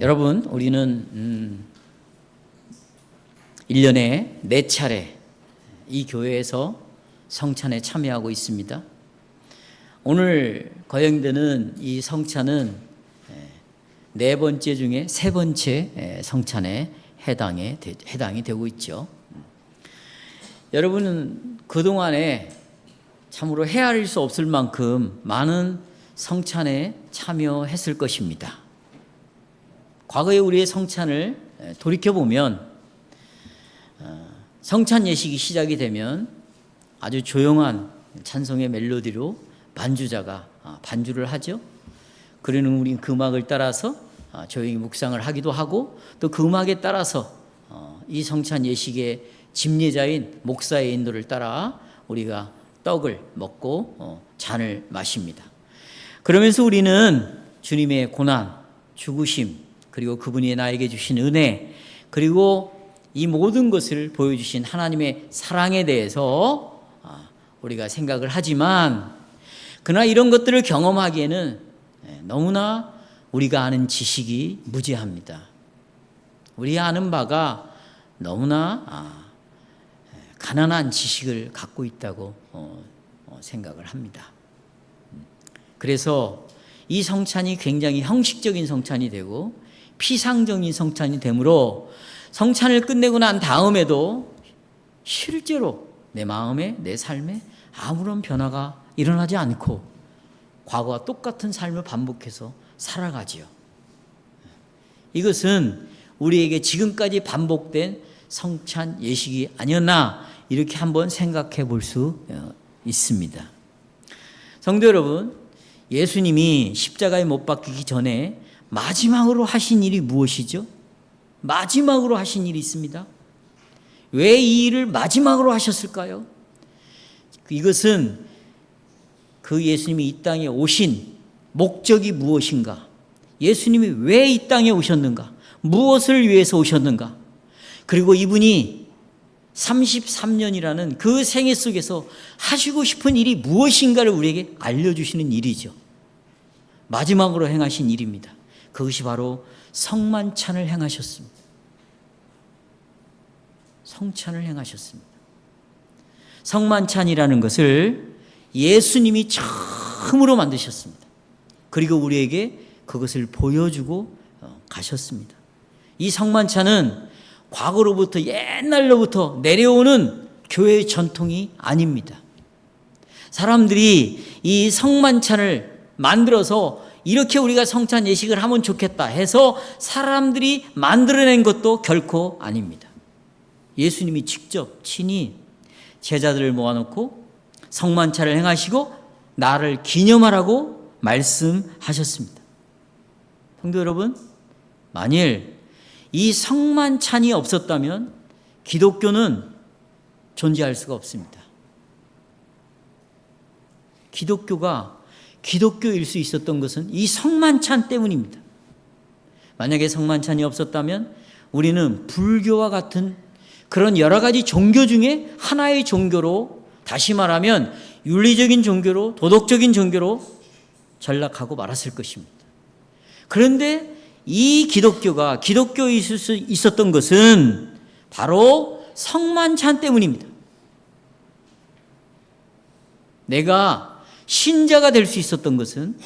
여러분, 우리는 1년에 4차례 이 교회에서 성찬에 참여하고 있습니다. 오늘 거행되는 이 성찬은 4번째 중에 3번째 성찬에 해당이 되고 있죠. 여러분은 그동안에 참으로 헤아릴 수 없을 만큼 많은 성찬에 참여했을 것입니다. 과거에 우리의 성찬을 돌이켜보면 성찬 예식이 시작이 되면 아주 조용한 찬송의 멜로디로 반주자가 반주를 하죠. 그러는 우린 그 음악을 따라서 조용히 묵상을 하기도 하고, 또 그 음악에 따라서 이 성찬 예식의 집례자인 목사의 인도를 따라 우리가 떡을 먹고 잔을 마십니다. 그러면서 우리는 주님의 고난, 죽으심, 그리고 그분이 나에게 주신 은혜, 그리고 이 모든 것을 보여주신 하나님의 사랑에 대해서 우리가 생각을 하지만, 그러나 이런 것들을 경험하기에는 너무나 우리가 아는 지식이 무지합니다. 우리 아는 바가 너무나 가난한 지식을 갖고 있다고 생각을 합니다. 그래서 이 성찬이 굉장히 형식적인 성찬이 되고 피상적인 성찬이 되므로 성찬을 끝내고 난 다음에도 실제로 내 마음에, 내 삶에 아무런 변화가 일어나지 않고 과거와 똑같은 삶을 반복해서 살아가지요. 이것은 우리에게 지금까지 반복된 성찬 예식이 아니었나, 이렇게 한번 생각해 볼 수 있습니다. 성도 여러분, 예수님이 십자가에 못 박히기 전에 마지막으로 하신 일이 무엇이죠? 마지막으로 하신 일이 있습니다. 왜 이 일을 마지막으로 하셨을까요? 이것은 그 예수님이 이 땅에 오신 목적이 무엇인가? 예수님이 왜 이 땅에 오셨는가? 무엇을 위해서 오셨는가? 그리고 이분이 33년이라는 그 생애 속에서 하시고 싶은 일이 무엇인가를 우리에게 알려주시는 일이죠. 마지막으로 행하신 일입니다. 그것이 바로 성만찬을 행하셨습니다. 성찬을 행하셨습니다. 성만찬이라는 것을 예수님이 처음으로 만드셨습니다. 그리고 우리에게 그것을 보여주고 가셨습니다. 이 성만찬은 과거로부터, 옛날로부터 내려오는 교회의 전통이 아닙니다. 사람들이 이 성만찬을 만들어서 이렇게 우리가 성찬 예식을 하면 좋겠다 해서 사람들이 만들어낸 것도 결코 아닙니다. 예수님이 직접 친히 제자들을 모아놓고 성만찬을 행하시고 나를 기념하라고 말씀하셨습니다. 성도 여러분, 만일 이 성만찬이 없었다면 기독교는 존재할 수가 없습니다. 기독교가 기독교일 수 있었던 것은 이 성만찬 때문입니다. 만약에 성만찬이 없었다면 우리는 불교와 같은 그런 여러 가지 종교 중에 하나의 종교로, 다시 말하면 윤리적인 종교로, 도덕적인 종교로 전락하고 말았을 것입니다. 그런데 이 기독교가 기독교일 수 있었던 것은 바로 성만찬 때문입니다. 내가 신자가 될 수 있었던 것은,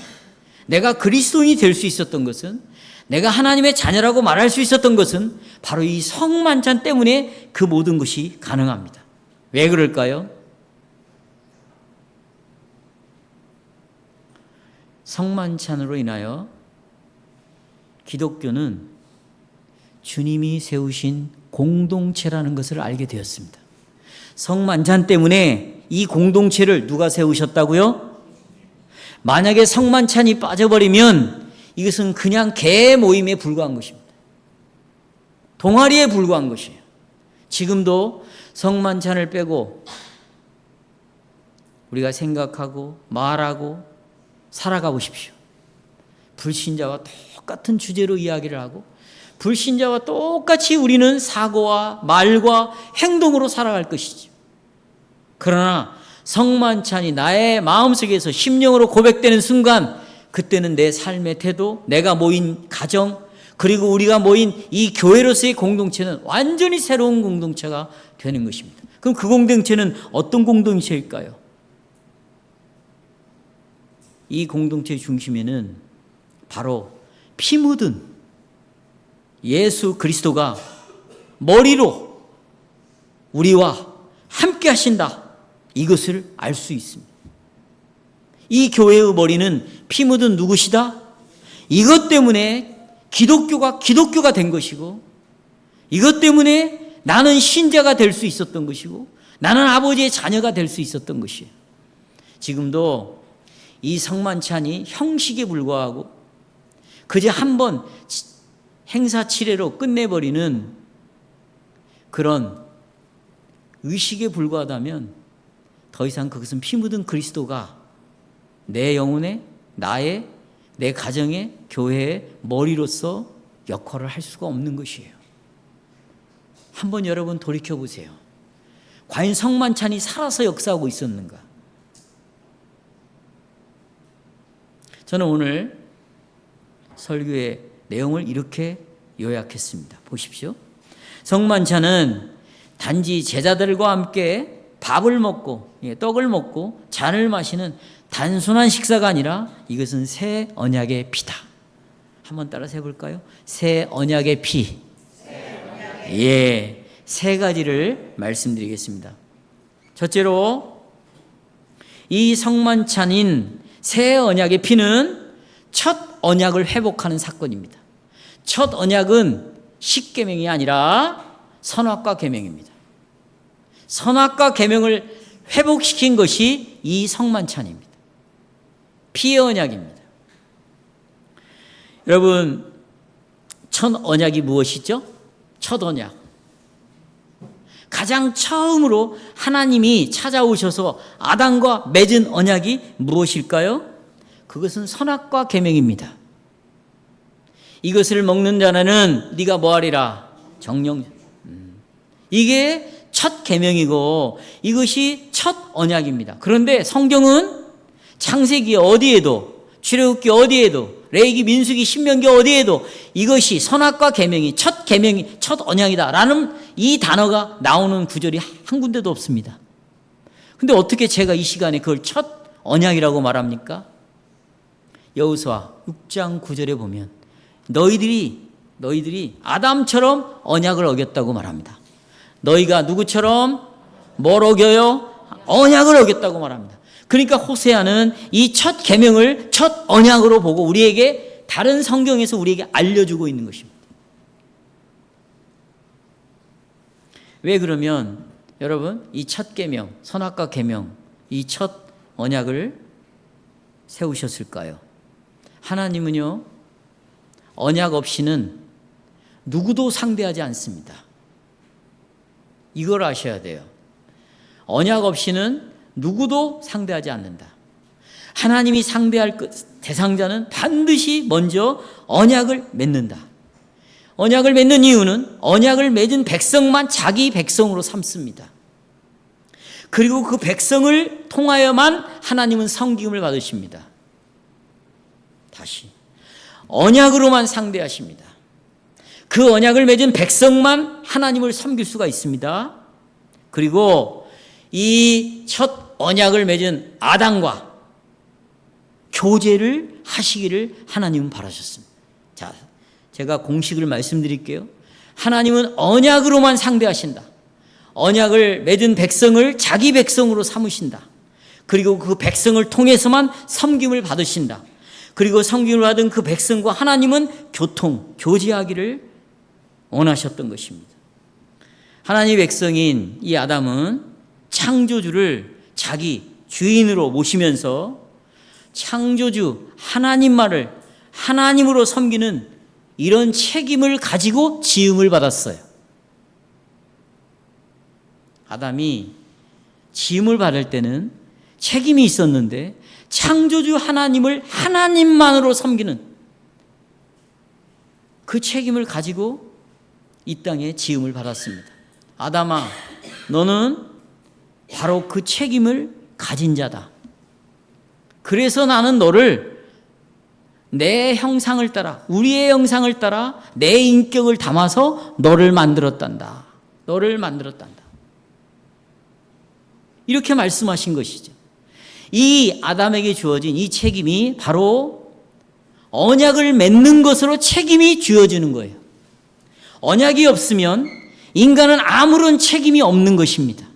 내가 그리스도인이 될 수 있었던 것은, 내가 하나님의 자녀라고 말할 수 있었던 것은 바로 이 성만찬 때문에 그 모든 것이 가능합니다. 왜 그럴까요? 성만찬으로 인하여 기독교는 주님이 세우신 공동체라는 것을 알게 되었습니다. 성만찬 때문에 이 공동체를 누가 세우셨다고요? 만약에 성만찬이 빠져버리면 이것은 그냥 개 모임에 불과한 것입니다. 동아리에 불과한 것이에요. 지금도 성만찬을 빼고 우리가 생각하고 말하고 살아가 보십시오. 불신자와 똑같은 주제로 이야기를 하고 불신자와 똑같이 우리는 사고와 말과 행동으로 살아갈 것이죠. 그러나 성만찬이 나의 마음속에서 심령으로 고백되는 순간, 그때는 내 삶의 태도, 내가 모인 가정, 그리고 우리가 모인 이 교회로서의 공동체는 완전히 새로운 공동체가 되는 것입니다. 그럼 그 공동체는 어떤 공동체일까요? 이 공동체의 중심에는 바로 피 묻은 예수 그리스도가 머리로 우리와 함께 하신다. 이것을 알 수 있습니다. 이 교회의 머리는 피 묻은 누구시다? 이것 때문에 기독교가 된 것이고, 이것 때문에 나는 신자가 될 수 있었던 것이고, 나는 아버지의 자녀가 될 수 있었던 것이에요. 지금도 이 성만찬이 형식에 불과하고 그저 한번 행사 치레로 끝내버리는 그런 의식에 불과하다면 더 이상 그것은 피 묻은 그리스도가 내 영혼의, 나의, 내 가정의, 교회의 머리로서 역할을 할 수가 없는 것이에요. 한번 여러분 돌이켜보세요. 과연 성만찬이 살아서 역사하고 있었는가? 저는 오늘 설교의 내용을 이렇게 요약했습니다. 보십시오. 성만찬은 단지 제자들과 함께 밥을 먹고 떡을 먹고 잔을 마시는 단순한 식사가 아니라 이것은 새 언약의 피다. 한번 따라서 해볼까요? 새 언약의 피. 예, 세 가지를 말씀드리겠습니다. 첫째로 이 성만찬인 새 언약의 피는 첫 언약을 회복하는 사건입니다. 첫 언약은 십계명이 아니라 선악과 계명입니다. 선악과 계명을 회복시킨 것이 이 성만찬입니다. 피의 언약입니다. 여러분, 첫 언약이 무엇이죠? 첫 언약. 가장 처음으로 하나님이 찾아오셔서 아담과 맺은 언약이 무엇일까요? 그것은 선악과 계명입니다. 이것을 먹는 자는 네가 뭐하리라? 정령. 이게 첫 계명이고 이것이 첫 언약입니다. 그런데 성경은 창세기 어디에도, 출애굽기 어디에도, 레위기, 민수기, 신명기 어디에도 이것이 선악과 계명이 첫 계명이 첫 언약이다라는 이 단어가 나오는 구절이 한 군데도 없습니다. 근데 어떻게 제가 이 시간에 그걸 첫 언약이라고 말합니까? 여호수아 6장 9절에 보면 너희들이 아담처럼 언약을 어겼다고 말합니다. 너희가 누구처럼 뭘 어겨요? 언약을 어겼다고 말합니다. 그러니까 호세아는 이 첫 계명을 첫 언약으로 보고 우리에게 다른 성경에서 우리에게 알려주고 있는 것입니다. 왜 그러면 여러분 이 첫 계명, 선악과 계명, 이 첫 언약을 세우셨을까요? 하나님은요 언약 없이는 누구도 상대하지 않습니다. 이걸 아셔야 돼요. 언약 없이는 누구도 상대하지 않는다. 하나님이 상대할 대상자는 반드시 먼저 언약을 맺는다. 언약을 맺는 이유는 언약을 맺은 백성만 자기 백성으로 삼습니다. 그리고 그 백성을 통하여만 하나님은 섬김을 받으십니다. 다시 언약으로만 상대하십니다. 그 언약을 맺은 백성만 하나님을 섬길 수가 있습니다. 그리고 이 첫 언약을 맺은 아담과 교제를 하시기를 하나님은 바라셨습니다. 자, 제가 공식을 말씀드릴게요. 하나님은 언약으로만 상대하신다. 언약을 맺은 백성을 자기 백성으로 삼으신다. 그리고 그 백성을 통해서만 섬김을 받으신다. 그리고 섬김을 받은 그 백성과 하나님은 교제하기를 원하셨던 것입니다. 하나님의 백성인 이 아담은 창조주를 자기 주인으로 모시면서 창조주 하나님만을 하나님으로 섬기는 이런 책임을 가지고 지음을 받았어요. 아담이 지음을 받을 때는 책임이 있었는데 창조주 하나님을 하나님만으로 섬기는 그 책임을 가지고 이 땅에 지음을 받았습니다. 아담아, 너는 바로 그 책임을 가진 자다. 그래서 나는 너를 내 형상을 따라, 우리의 형상을 따라 내 인격을 담아서 너를 만들었단다. 너를 만들었단다. 이렇게 말씀하신 것이죠. 이 아담에게 주어진 이 책임이 바로 언약을 맺는 것으로 책임이 주어지는 거예요. 언약이 없으면 인간은 아무런 책임이 없는 것입니다.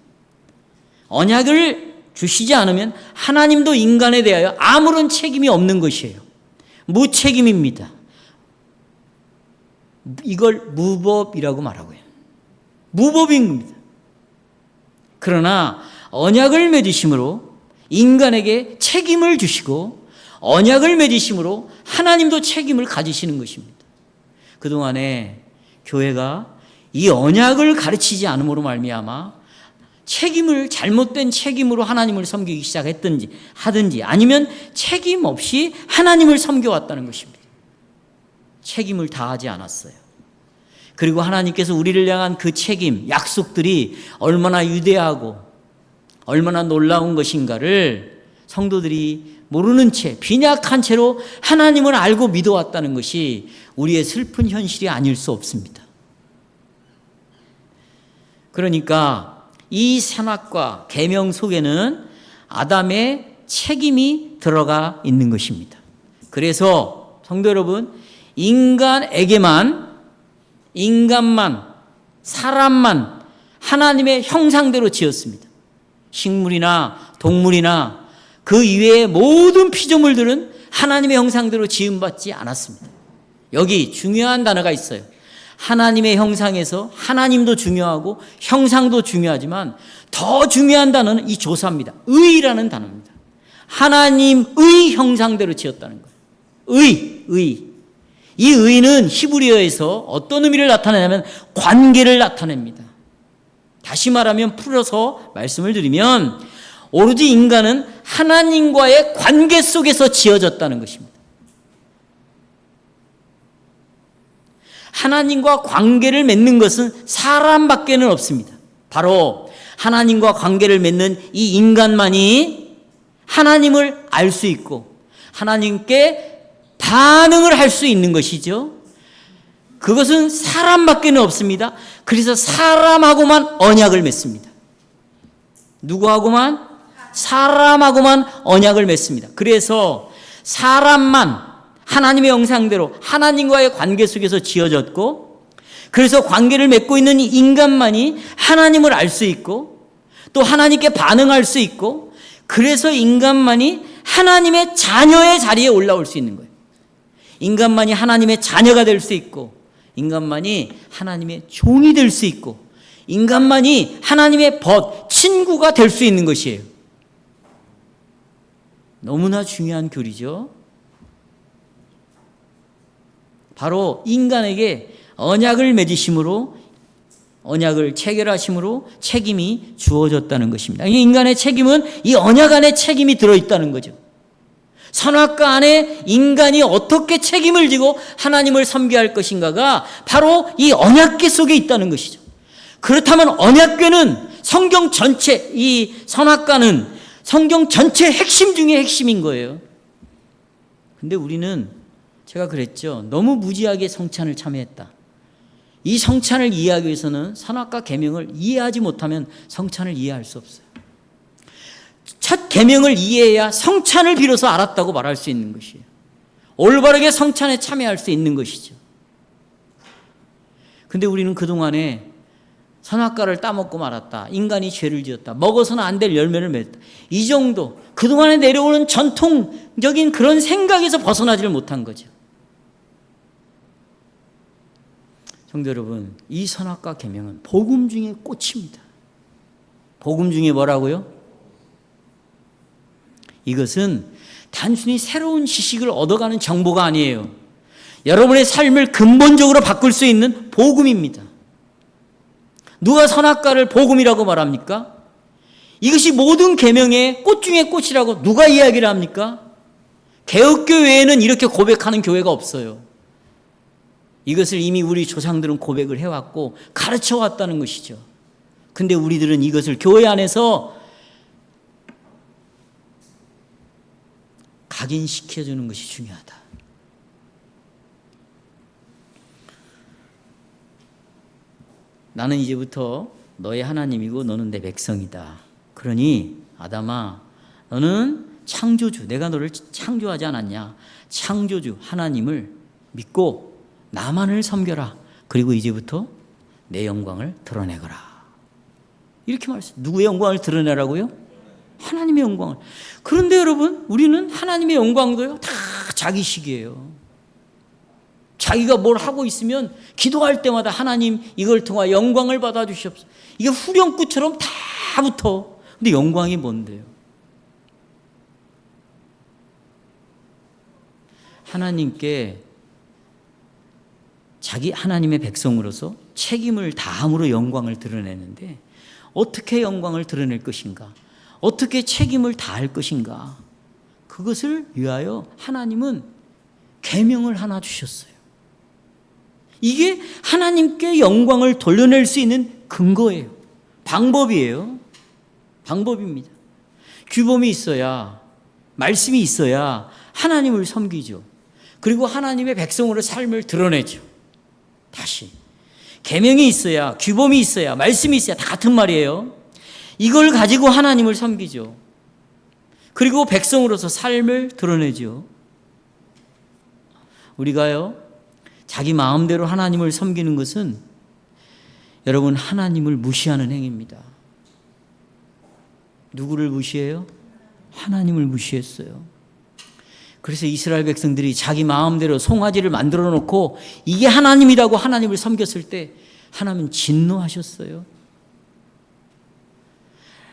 언약을 주시지 않으면 하나님도 인간에 대하여 아무런 책임이 없는 것이에요. 무책임입니다. 이걸 무법이라고 말하고요. 무법입니다. 그러나 언약을 맺으심으로 인간에게 책임을 주시고 언약을 맺으심으로 하나님도 책임을 가지시는 것입니다. 그동안에 교회가 이 언약을 가르치지 않음으로 말미암아 책임을 잘못된 책임으로 하나님을 섬기기 시작했든지 하든지 아니면 책임 없이 하나님을 섬겨왔다는 것입니다. 책임을 다하지 않았어요. 그리고 하나님께서 우리를 향한 그 책임, 약속들이 얼마나 위대하고 얼마나 놀라운 것인가를 성도들이 모르는 채, 빈약한 채로 하나님을 알고 믿어왔다는 것이 우리의 슬픈 현실이 아닐 수 없습니다. 그러니까 이 선악과 계명 속에는 아담의 책임이 들어가 있는 것입니다. 그래서 성도 여러분, 인간만, 사람만 하나님의 형상대로 지었습니다. 식물이나 동물이나 그 이외의 모든 피조물들은 하나님의 형상대로 지음받지 않았습니다. 여기 중요한 단어가 있어요. 하나님의 형상에서 하나님도 중요하고 형상도 중요하지만 더 중요한 단어는 이 조사입니다. 의라는 단어입니다. 하나님의 형상대로 지었다는 거예요. 의. 이 의는 히브리어에서 어떤 의미를 나타내냐면 관계를 나타냅니다. 다시 말하면 풀어서 말씀을 드리면 오로지 인간은 하나님과의 관계 속에서 지어졌다는 것입니다. 하나님과 관계를 맺는 것은 사람밖에는 없습니다. 바로 하나님과 관계를 맺는 이 인간만이 하나님을 알 수 있고 하나님께 반응을 할 수 있는 것이죠. 그것은 사람밖에는 없습니다. 그래서 사람하고만 언약을 맺습니다. 누구하고만? 사람하고만 언약을 맺습니다. 그래서 사람만 하나님의 형상대로 하나님과의 관계 속에서 지어졌고, 그래서 관계를 맺고 있는 이 인간만이 하나님을 알 수 있고 또 하나님께 반응할 수 있고, 그래서 인간만이 하나님의 자녀의 자리에 올라올 수 있는 거예요. 인간만이 하나님의 자녀가 될 수 있고, 인간만이 하나님의 종이 될 수 있고, 인간만이 하나님의 친구가 될 수 있는 것이에요. 너무나 중요한 교리죠. 바로 인간에게 언약을 맺으심으로, 언약을 체결하심으로 책임이 주어졌다는 것입니다. 인간의 책임은 이 언약 안에 책임이 들어있다는 거죠. 선악과 안에 인간이 어떻게 책임을 지고 하나님을 섬겨야 할 것인가가 바로 이 언약궤 속에 있다는 것이죠. 그렇다면 언약궤는 성경 전체, 이 선악과는 성경 전체 핵심 중에 핵심인 거예요. 근데 우리는, 제가 그랬죠, 너무 무지하게 성찬을 참여했다. 이 성찬을 이해하기 위해서는 선악과 계명을 이해하지 못하면 성찬을 이해할 수 없어요. 첫 계명을 이해해야 성찬을 비로소 알았다고 말할 수 있는 것이에요. 올바르게 성찬에 참여할 수 있는 것이죠. 근데 우리는 그동안에 선악과를 따먹고 말았다, 인간이 죄를 지었다, 먹어서는 안 될 열매를 맺었다, 이 정도 그동안에 내려오는 전통적인 그런 생각에서 벗어나지를 못한 거죠. 성도 여러분, 이 선악과 계명은 복음 중에 꽃입니다. 복음 중에 뭐라고요? 이것은 단순히 새로운 지식을 얻어가는 정보가 아니에요. 여러분의 삶을 근본적으로 바꿀 수 있는 복음입니다. 누가 선악과를 복음이라고 말합니까? 이것이 모든 계명의 꽃 중에 꽃이라고 누가 이야기를 합니까? 개혁교회에는 이렇게 고백하는 교회가 없어요. 이것을 이미 우리 조상들은 고백을 해왔고 가르쳐왔다는 것이죠. 근데 우리들은 이것을 교회 안에서 각인시켜주는 것이 중요하다. 나는 이제부터 너의 하나님이고 너는 내 백성이다. 그러니 아담아, 너는 창조주, 내가 너를 창조하지 않았냐? 창조주 하나님을 믿고 나만을 섬겨라. 그리고 이제부터 내 영광을 드러내거라. 이렇게 말했어요. 누구의 영광을 드러내라고요? 하나님의 영광을. 그런데 여러분, 우리는 하나님의 영광도요, 다 자기식이에요. 자기가 뭘 하고 있으면 기도할 때마다 하나님 이걸 통하 영광을 받아주시옵소서. 이게 후렴구처럼 다 붙어. 근데 영광이 뭔데요? 하나님께 자기 하나님의 백성으로서 책임을 다함으로 영광을 드러내는데 어떻게 영광을 드러낼 것인가? 어떻게 책임을 다할 것인가? 그것을 위하여 하나님은 계명을 하나 주셨어요. 이게 하나님께 영광을 돌려낼 수 있는 근거예요. 방법이에요. 방법입니다. 규범이 있어야, 말씀이 있어야 하나님을 섬기죠. 그리고 하나님의 백성으로 삶을 드러내죠. 다시 계명이 있어야, 규범이 있어야, 말씀이 있어야, 다 같은 말이에요. 이걸 가지고 하나님을 섬기죠. 그리고 백성으로서 삶을 드러내죠. 우리가요, 자기 마음대로 하나님을 섬기는 것은 여러분, 하나님을 무시하는 행위입니다. 누구를 무시해요? 하나님을 무시했어요. 그래서 이스라엘 백성들이 자기 마음대로 송아지를 만들어 놓고 이게 하나님이라고 하나님을 섬겼을 때 하나님은 진노하셨어요.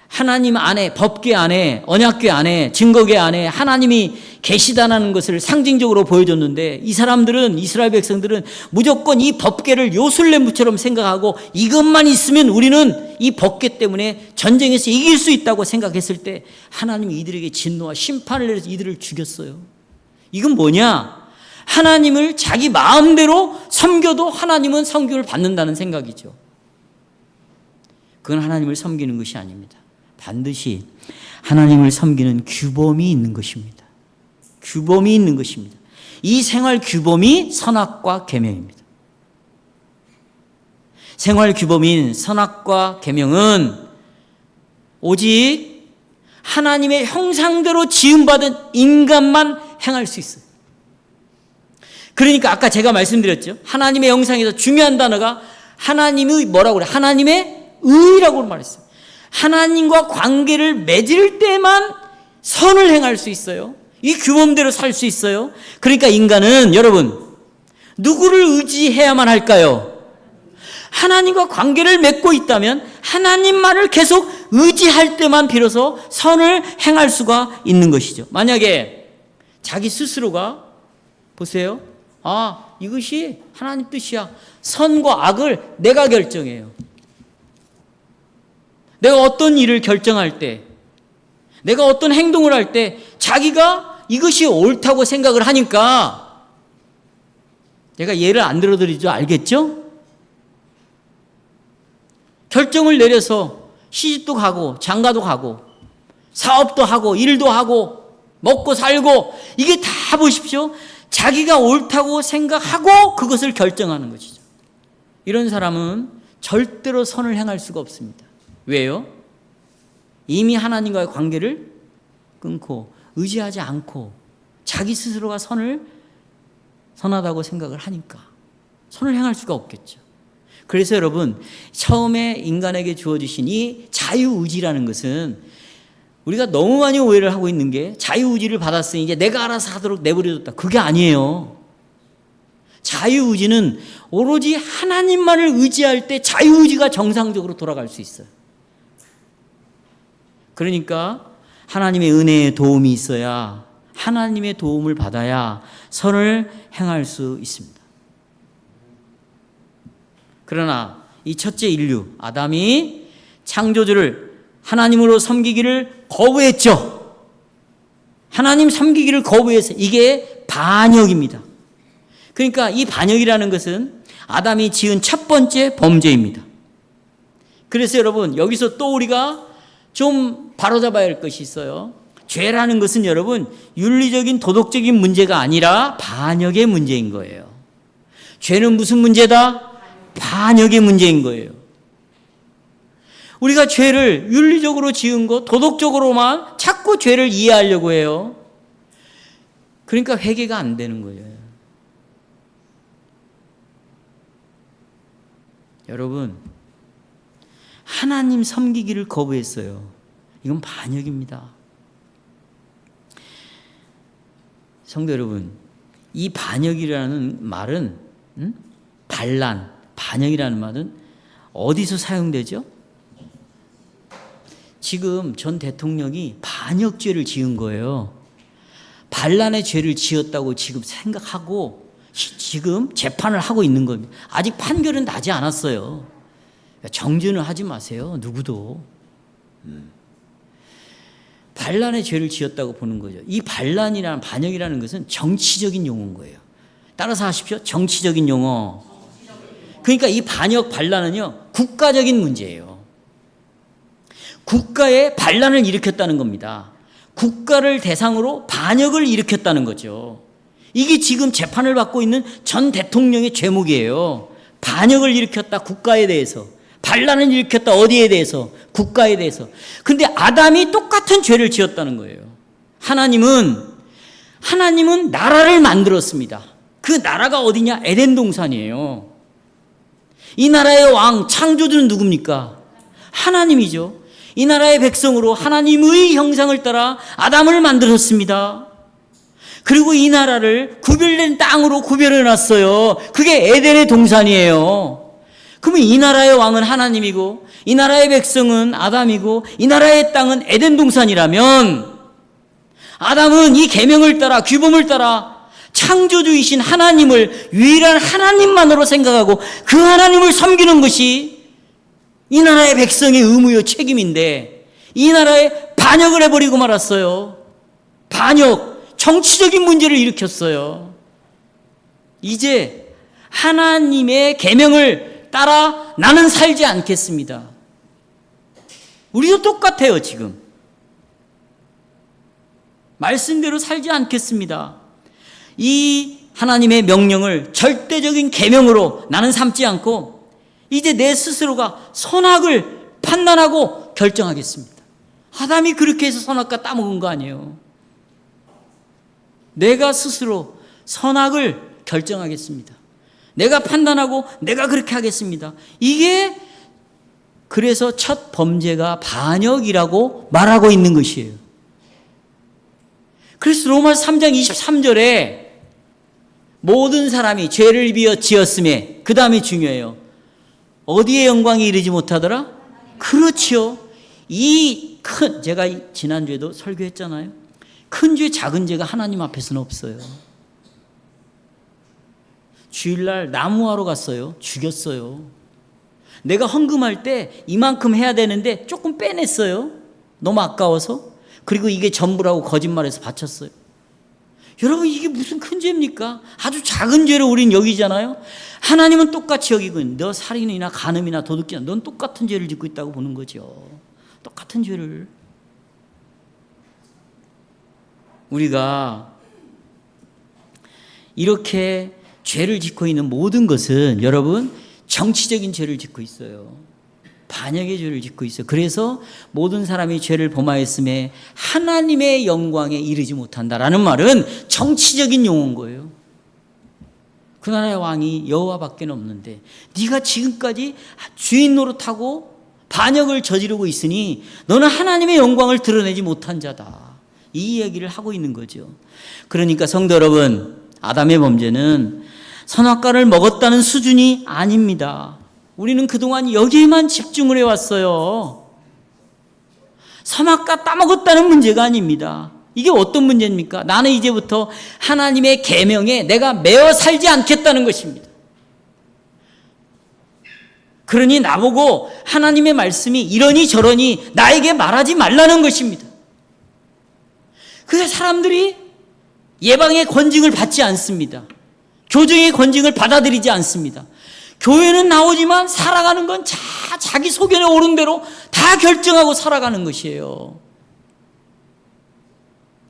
하나님 안에, 법궤 안에, 언약궤 안에, 증거궤 안에 하나님이 계시다는 것을 상징적으로 보여줬는데 이 사람들은, 이스라엘 백성들은 무조건 이 법궤를 요술렘부처럼 생각하고 이것만 있으면 우리는 이 법궤 때문에 전쟁에서 이길 수 있다고 생각했을 때 하나님이 이들에게 진노와 심판을 내려서 이들을 죽였어요. 이건 뭐냐? 하나님을 자기 마음대로 섬겨도 하나님은 섬김을 받는다는 생각이죠. 그건 하나님을 섬기는 것이 아닙니다. 반드시 하나님을 섬기는 규범이 있는 것입니다. 규범이 있는 것입니다. 이 생활 규범이 선악과 계명입니다. 생활 규범인 선악과 계명은 오직 하나님의 형상대로 지음받은 인간만 행할 수 있어요. 그러니까 아까 제가 말씀드렸죠. 하나님의 형상에서 중요한 단어가 하나님의 뭐라고 그래? 하나님의 의라고 말했어요. 하나님과 관계를 맺을 때만 선을 행할 수 있어요. 이 규범대로 살 수 있어요. 그러니까 인간은 여러분 누구를 의지해야만 할까요? 하나님과 관계를 맺고 있다면 하나님만을 계속 의지할 때만 비로소 선을 행할 수가 있는 것이죠. 만약에 자기 스스로가 보세요. 아, 이것이 하나님 뜻이야. 선과 악을 내가 결정해요. 내가 어떤 일을 결정할 때, 내가 어떤 행동을 할 때 자기가 이것이 옳다고 생각을 하니까, 제가 예를 안 들어드리죠. 알겠죠? 결정을 내려서 시집도 가고 장가도 가고 사업도 하고 일도 하고 먹고 살고, 이게 다 보십시오. 자기가 옳다고 생각하고 그것을 결정하는 것이죠. 이런 사람은 절대로 선을 행할 수가 없습니다. 왜요? 이미 하나님과의 관계를 끊고 의지하지 않고 자기 스스로가 선하다고 생각을 하니까 선을 행할 수가 없겠죠. 그래서 여러분, 처음에 인간에게 주어지신 이 자유의지라는 것은 우리가 너무 많이 오해를 하고 있는 게, 자유의지를 받았으니 이제 내가 알아서 하도록 내버려뒀다. 그게 아니에요. 자유의지는 오로지 하나님만을 의지할 때 자유의지가 정상적으로 돌아갈 수 있어요. 그러니까 하나님의 은혜의 도움이 있어야, 하나님의 도움을 받아야 선을 행할 수 있습니다. 그러나 이 첫째 인류 아담이 창조주를 하나님으로 섬기기를 거부했죠. 하나님 섬기기를 거부해서 이게 반역입니다. 그러니까 이 반역이라는 것은 아담이 지은 첫 번째 범죄입니다. 그래서 여러분, 여기서 또 우리가 좀 바로잡아야 할 것이 있어요. 죄라는 것은 여러분 윤리적인 도덕적인 문제가 아니라 반역의 문제인 거예요. 죄는 무슨 문제다? 반역의 문제인 거예요. 우리가 죄를 윤리적으로 지은 것, 도덕적으로만 자꾸 죄를 이해하려고 해요. 그러니까 회개가 안 되는 거예요. 여러분, 하나님 섬기기를 거부했어요. 이건 반역입니다. 성도 여러분, 이 반역이라는 말은 반란, 반역이라는 말은 어디서 사용되죠? 지금 전 대통령이 반역죄를 지은 거예요. 반란의 죄를 지었다고 지금 생각하고 지금 재판을 하고 있는 겁니다. 아직 판결은 나지 않았어요. 정죄는 하지 마세요. 누구도. 반란의 죄를 지었다고 보는 거죠. 이 반란이라는 반역이라는 것은 정치적인 용어인 거예요. 따라서 하십시오. 정치적인 용어. 그러니까 이 반역 반란은요, 국가적인 문제예요. 국가에 반란을 일으켰다는 겁니다. 국가를 대상으로 반역을 일으켰다는 거죠. 이게 지금 재판을 받고 있는 전 대통령의 죄목이에요. 반역을 일으켰다, 국가에 대해서. 반란을 일으켰다, 어디에 대해서? 국가에 대해서. 근데 아담이 똑같은 죄를 지었다는 거예요. 하나님은 나라를 만들었습니다. 그 나라가 어디냐? 에덴 동산이에요. 이 나라의 왕, 창조주는 누굽니까? 하나님이죠. 이 나라의 백성으로 하나님의 형상을 따라 아담을 만들었습니다. 그리고 이 나라를 구별된 땅으로 구별해 놨어요. 그게 에덴의 동산이에요. 그러면 이 나라의 왕은 하나님이고 이 나라의 백성은 아담이고 이 나라의 땅은 에덴 동산이라면 아담은 이 계명을 따라 규범을 따라 창조주이신 하나님을 유일한 하나님만으로 생각하고 그 하나님을 섬기는 것이 이 나라의 백성의 의무요 책임인데 이 나라에 반역을 해버리고 말았어요. 반역, 정치적인 문제를 일으켰어요. 이제 하나님의 계명을 따라 나는 살지 않겠습니다. 우리도 똑같아요. 지금 말씀대로 살지 않겠습니다. 이 하나님의 명령을 절대적인 계명으로 나는 삼지 않고 이제 내 스스로가 선악을 판단하고 결정하겠습니다. 아담이 그렇게 해서 선악과 따먹은 거 아니에요. 내가 스스로 선악을 결정하겠습니다. 내가 판단하고 내가 그렇게 하겠습니다. 이게 그래서 첫 범죄가 반역이라고 말하고 있는 것이에요. 그래서 로마서 3장 23절에 모든 사람이 죄를 비어 지었음에 그 다음이 중요해요. 어디에 영광이 이르지 못하더라? 그렇죠. 이 큰, 제가 지난주에도 설교했잖아요. 큰 죄, 작은 죄가 하나님 앞에서는 없어요. 주일날 나무하러 갔어요. 죽였어요. 내가 헌금할 때 이만큼 해야 되는데 조금 빼냈어요. 너무 아까워서. 그리고 이게 전부라고 거짓말해서 바쳤어요. 여러분, 이게 무슨 큰 죄입니까? 아주 작은 죄를 우린 여기잖아요. 하나님은 똑같이 여기고 너 살인이나 간음이나 도둑질이나 넌 똑같은 죄를 짓고 있다고 보는 거죠. 똑같은 죄를. 우리가 이렇게 죄를 짓고 있는 모든 것은 여러분 정치적인 죄를 짓고 있어요. 반역의 죄를 짓고 있어요. 그래서 모든 사람이 죄를 범하였음에 하나님의 영광에 이르지 못한다라는 말은 정치적인 용어인 거예요. 그 나라의 왕이 여호와밖에 없는데 네가 지금까지 주인 노릇하고 반역을 저지르고 있으니 너는 하나님의 영광을 드러내지 못한 자다. 이 이야기를 하고 있는 거죠. 그러니까 성도 여러분, 아담의 범죄는 선악과를 먹었다는 수준이 아닙니다. 우리는 그동안 여기에만 집중을 해왔어요. 선악과 따먹었다는 문제가 아닙니다. 이게 어떤 문제입니까? 나는 이제부터 하나님의 계명에 내가 매어 살지 않겠다는 것입니다. 그러니 나보고 하나님의 말씀이 이러니 저러니 나에게 말하지 말라는 것입니다. 그래서 사람들이 예방의 권징을 받지 않습니다. 교정의 권징을 받아들이지 않습니다. 교회는 나오지만 살아가는 건 자기 소견에 오른 대로 다 결정하고 살아가는 것이에요.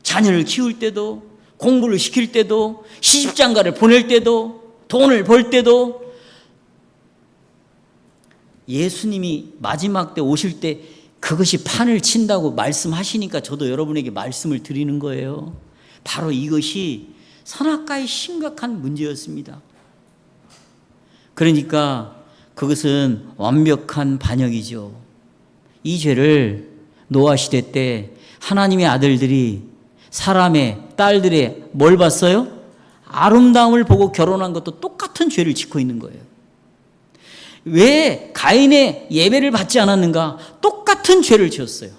자녀를 키울 때도, 공부를 시킬 때도, 시집장가를 보낼 때도, 돈을 벌 때도 예수님이 마지막 때 오실 때 그것이 판을 친다고 말씀하시니까 저도 여러분에게 말씀을 드리는 거예요. 바로 이것이 선악과의 심각한 문제였습니다. 그러니까 그것은 완벽한 반역이죠. 이 죄를 노아 시대 때 하나님의 아들들이 사람의 딸들의 뭘 봤어요? 아름다움을 보고 결혼한 것도 똑같은 죄를 짓고 있는 거예요. 왜 가인의 예배를 받지 않았는가? 똑같은 죄를 지었어요.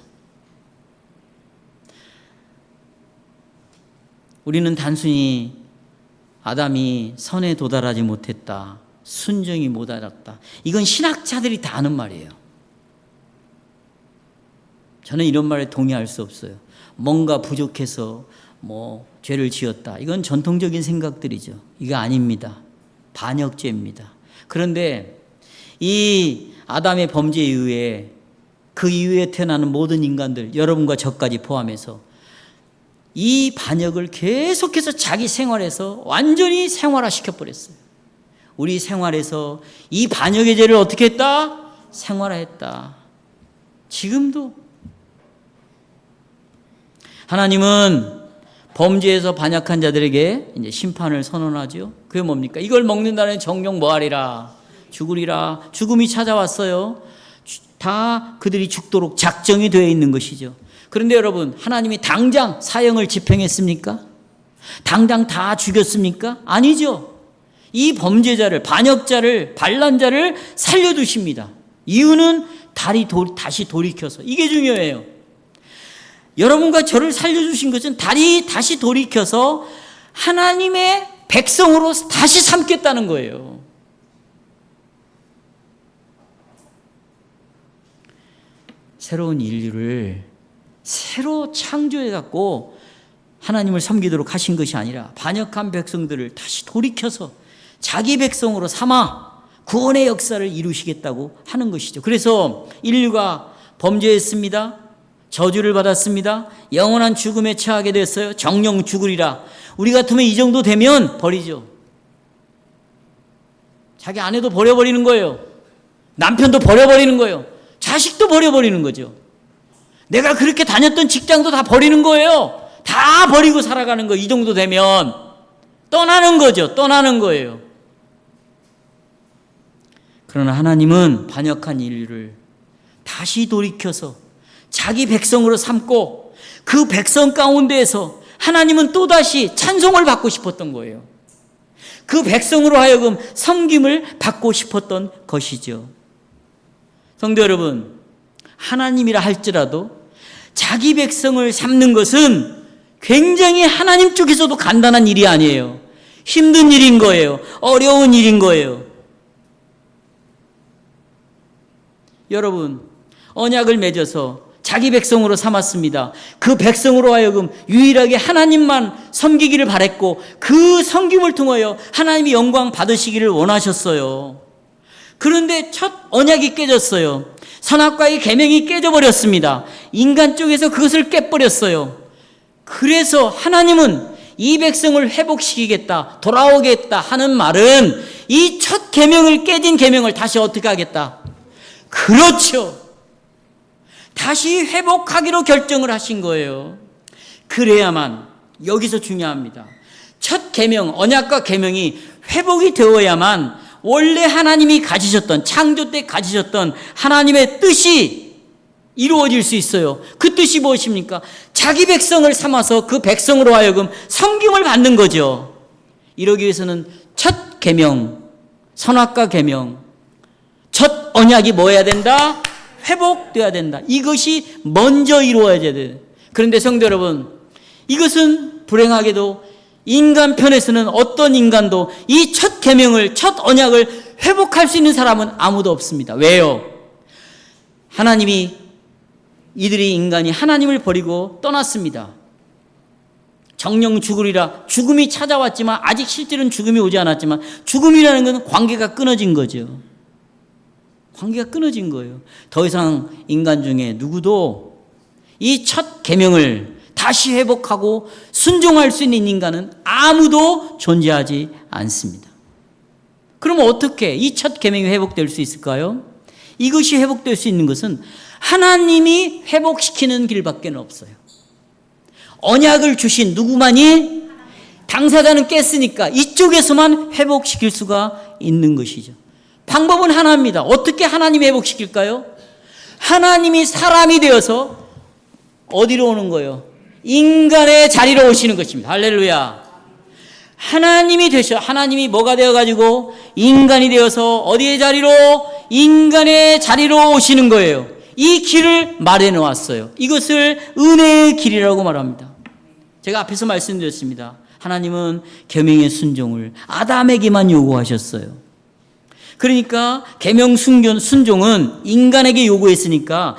우리는 단순히 아담이 선에 도달하지 못했다, 순종이 못 알았다, 이건 신학자들이 다 아는 말이에요. 저는 이런 말에 동의할 수 없어요. 뭔가 부족해서 죄를 지었다, 이건 전통적인 생각들이죠. 이거 아닙니다. 반역죄입니다. 그런데 이 아담의 범죄에 의해 그 이후에 태어나는 모든 인간들, 여러분과 저까지 포함해서 이 반역을 계속해서 자기 생활에서 완전히 생활화시켜버렸어요. 우리 생활에서 이 반역의 죄를 어떻게 했다? 생활화했다. 지금도 하나님은 범죄에서 반역한 자들에게 이제 심판을 선언하죠. 그게 뭡니까? 이걸 먹는다는 정령 뭐하리라? 죽으리라. 죽음이 찾아왔어요. 다 그들이 죽도록 작정이 되어 있는 것이죠. 그런데 여러분, 하나님이 당장 사형을 집행했습니까? 당장 다 죽였습니까? 아니죠. 이 범죄자를, 반역자를, 반란자를 살려두십니다. 이유는 다시 돌이켜서. 이게 중요해요. 여러분과 저를 살려주신 것은 다시 돌이켜서 하나님의 백성으로 다시 삼겠다는 거예요. 새로운 인류를 새로 창조해갖고 하나님을 섬기도록 하신 것이 아니라 반역한 백성들을 다시 돌이켜서 자기 백성으로 삼아 구원의 역사를 이루시겠다고 하는 것이죠. 그래서 인류가 범죄했습니다. 저주를 받았습니다. 영원한 죽음에 처하게 됐어요. 정령 죽으리라. 우리 같으면 이 정도 되면 버리죠. 자기 아내도 버려버리는 거예요. 남편도 버려버리는 거예요. 자식도 버려버리는 거죠. 내가 그렇게 다녔던 직장도 다 버리는 거예요. 다 버리고 살아가는 거. 이 정도 되면 떠나는 거죠. 떠나는 거예요. 그러나 하나님은 반역한 인류를 다시 돌이켜서 자기 백성으로 삼고 그 백성 가운데에서 하나님은 또다시 찬송을 받고 싶었던 거예요. 그 백성으로 하여금 섬김을 받고 싶었던 것이죠. 성도 여러분, 하나님이라 할지라도 자기 백성을 삼는 것은 굉장히 하나님 쪽에서도 간단한 일이 아니에요. 힘든 일인 거예요. 어려운 일인 거예요. 여러분, 언약을 맺어서 자기 백성으로 삼았습니다. 그 백성으로 하여금 유일하게 하나님만 섬기기를 바랬고 그 섬김을 통하여 하나님이 영광 받으시기를 원하셨어요. 그런데 첫 언약이 깨졌어요. 선악과의 계명이 깨져버렸습니다. 인간 쪽에서 그것을 깨버렸어요. 그래서 하나님은 이 백성을 회복시키겠다, 돌아오겠다 하는 말은 이 첫 계명을 깨진 계명을 다시 어떻게 하겠다? 그렇죠. 다시 회복하기로 결정을 하신 거예요. 그래야만, 여기서 중요합니다. 첫 계명, 언약과 계명이 회복이 되어야만 원래 하나님이 가지셨던, 창조 때 가지셨던 하나님의 뜻이 이루어질 수 있어요. 그 뜻이 무엇입니까? 자기 백성을 삼아서 그 백성으로 하여금 섬김을 받는 거죠. 이러기 위해서는 첫 계명, 선악과 계명, 첫 언약이 뭐 해야 된다? 회복돼야 된다. 이것이 먼저 이루어져야 돼요. 그런데 성도 여러분, 이것은 불행하게도 인간 편에서는 어떤 인간도 이 첫 계명을, 첫 언약을 회복할 수 있는 사람은 아무도 없습니다. 왜요? 이들이 인간이 하나님을 버리고 떠났습니다. 정령 죽으리라. 죽음이 찾아왔지만 아직 실제로는 죽음이 오지 않았지만 죽음이라는 것은 관계가 끊어진 거죠. 관계가 끊어진 거예요. 더 이상 인간 중에 누구도 이 첫 계명을 다시 회복하고 순종할 수 있는 인간은 아무도 존재하지 않습니다. 그러면 어떻게 이 첫 계명이 회복될 수 있을까요? 이것이 회복될 수 있는 것은 하나님이 회복시키는 길밖에 없어요. 언약을 주신 누구만이? 당사자는 깼으니까 이쪽에서만 회복시킬 수가 있는 것이죠. 방법은 하나입니다. 어떻게 하나님이 회복시킬까요? 하나님이 사람이 되어서 어디로 오는 거예요? 인간의 자리로 오시는 것입니다. 할렐루야. 하나님이 뭐가 되어가지고 인간이 되어서 어디의 자리로? 인간의 자리로 오시는 거예요. 이 길을 마련해 놓았어요. 이것을 은혜의 길이라고 말합니다. 제가 앞에서 말씀드렸습니다. 하나님은 계명의 순종을 아담에게만 요구하셨어요. 그러니까 계명 순종은 인간에게 요구했으니까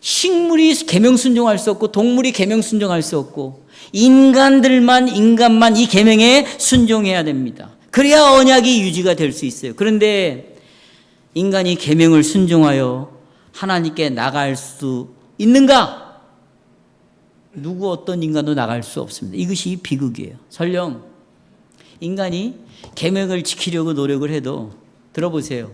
식물이 계명 순종할 수 없고 동물이 계명 순종할 수 없고 인간만 이 계명에 순종해야 됩니다. 그래야 언약이 유지가 될 수 있어요. 그런데 인간이 계명을 순종하여 하나님께 나갈 수 있는가? 누구 어떤 인간도 나갈 수 없습니다. 이것이 비극이에요. 설령 인간이 계명을 지키려고 노력을 해도 들어보세요.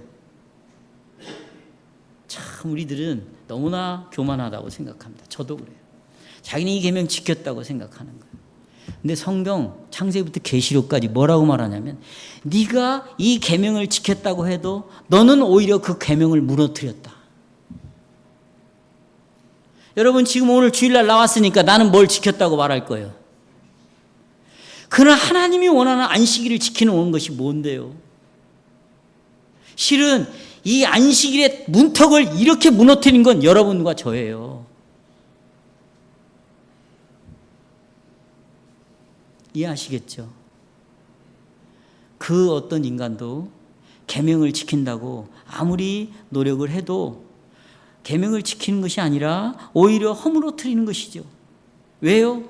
참 우리들은 너무나 교만하다고 생각합니다. 저도 그래요. 자기는 이 계명 지켰다고 생각하는 거예요. 근데 성경 창세기부터 계시록까지 뭐라고 말하냐면 네가 이 계명을 지켰다고 해도 너는 오히려 그 계명을 무너뜨렸다. 여러분 지금 오늘 주일날 나왔으니까 나는 뭘 지켰다고 말할 거예요. 그러나 하나님이 원하는 안식일을 지키는 것이 뭔데요? 실은 이 안식일의 문턱을 이렇게 무너뜨린 건 여러분과 저예요. 이해하시겠죠? 그 어떤 인간도 계명을 지킨다고 아무리 노력을 해도 계명을 지키는 것이 아니라 오히려 허물어뜨리는 것이죠. 왜요?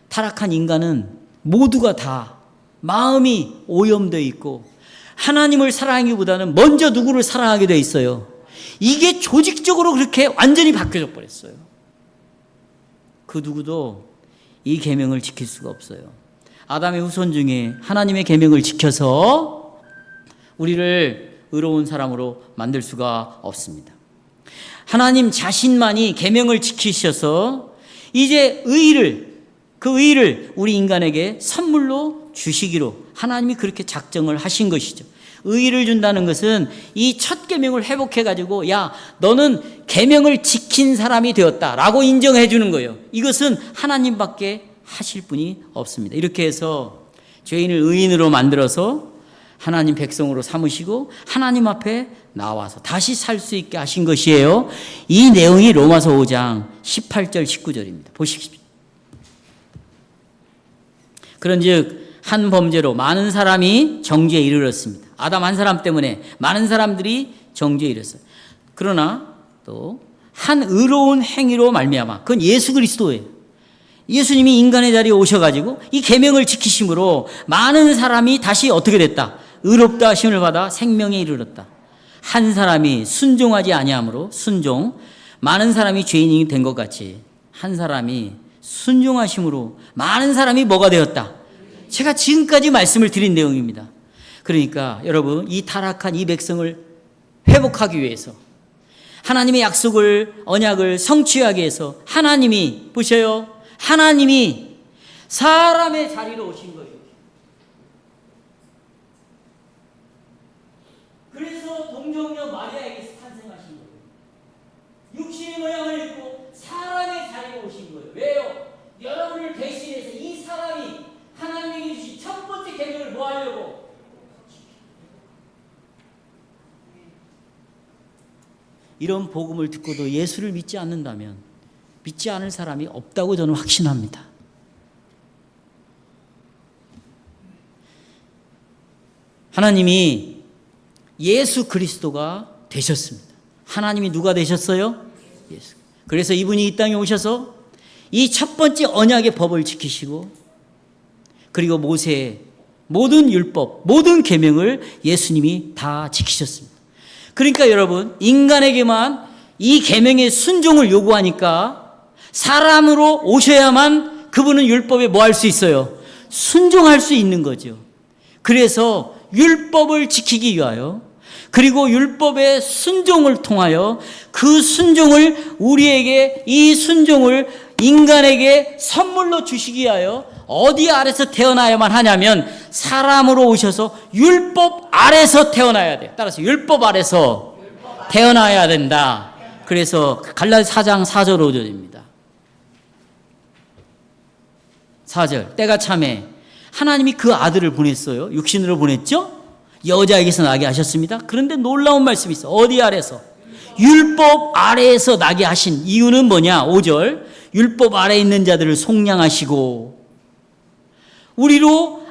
타락한 인간은 모두가 다 마음이 오염되어 있고 하나님을 사랑하기보다는 먼저 누구를 사랑하게 되어 있어요. 이게 조직적으로 그렇게 완전히 바뀌어져 버렸어요. 그 누구도 이 계명을 지킬 수가 없어요. 아담의 후손 중에 하나님의 계명을 지켜서 우리를 의로운 사람으로 만들 수가 없습니다. 하나님 자신만이 계명을 지키셔서 이제 그 의를 우리 인간에게 선물로 주시기로 하나님이 그렇게 작정을 하신 것이죠. 의를 준다는 것은 이 첫 계명을 회복해 가지고 야 너는 계명을 지킨 사람이 되었다라고 인정해 주는 거예요. 이것은 하나님밖에 하실 분이 없습니다. 이렇게 해서 죄인을 의인으로 만들어서 하나님 백성으로 삼으시고 하나님 앞에 나와서 다시 살 수 있게 하신 것이에요. 이 내용이 로마서 5장 18절 19절입니다. 보십시오. 그런즉 한 범죄로 많은 사람이 정죄에 이르렀습니다. 아담 한 사람 때문에 많은 사람들이 정죄에 이르렀어요. 그러나 또 한 의로운 행위로 말미암아 그건 예수 그리스도예요. 예수님이 인간의 자리에 오셔가지고 이 계명을 지키심으로 많은 사람이 다시 어떻게 됐다? 의롭다 하심을 받아 생명에 이르렀다. 한 사람이 순종하지 아니함으로 많은 사람이 죄인이 된 것 같이 한 사람이 순종하심으로 많은 사람이 뭐가 되었다? 제가 지금까지 말씀을 드린 내용입니다. 그러니까 여러분 이 타락한 이 백성을 회복하기 위해서 하나님의 약속을 언약을 성취하기 위해서 하나님이 보셔요. 하나님이 사람의 자리로 오신 거예요. 그래서 동정녀 마리아에게서 탄생하신 거예요. 육신의 모양을 입고 사람의 자리로 오신 거예요. 왜요? 여러분을 대신해서 이 사람이 하나님에게 주신 첫 번째 계명을 뭐 하려고? 이런 복음을 듣고도 예수를 믿지 않는다면 믿지 않을 사람이 없다고 저는 확신합니다. 하나님이 예수 그리스도가 되셨습니다. 하나님이 누가 되셨어요? 예수. 그래서 이분이 이 땅에 오셔서 이 첫 번째 언약의 법을 지키시고 그리고 모세의 모든 율법, 모든 계명을 예수님이 다 지키셨습니다. 그러니까 여러분 인간에게만 이 계명의 순종을 요구하니까 사람으로 오셔야만 그분은 율법에 뭐 할 수 있어요? 순종할 수 있는 거죠. 그래서 율법을 지키기 위하여 그리고 율법의 순종을 통하여 그 순종을 우리에게, 이 순종을 인간에게 선물로 주시기 위하여 어디 아래서 태어나야만 하냐면 사람으로 오셔서 율법 아래서 태어나야 돼요. 따라서 율법 아래서 태어나야 된다. 그래서 갈라디아 4장 4절 5절입니다. 4절, 때가 참에 하나님이 그 아들을 보냈어요. 육신으로 보냈죠. 여자에게서 나게 하셨습니다. 그런데 놀라운 말씀이 있어. 어디 아래서? 율법 아래에서 나게 하신 이유는 뭐냐? 5절, 율법 아래에 있는 자들을 속량하시고 우리로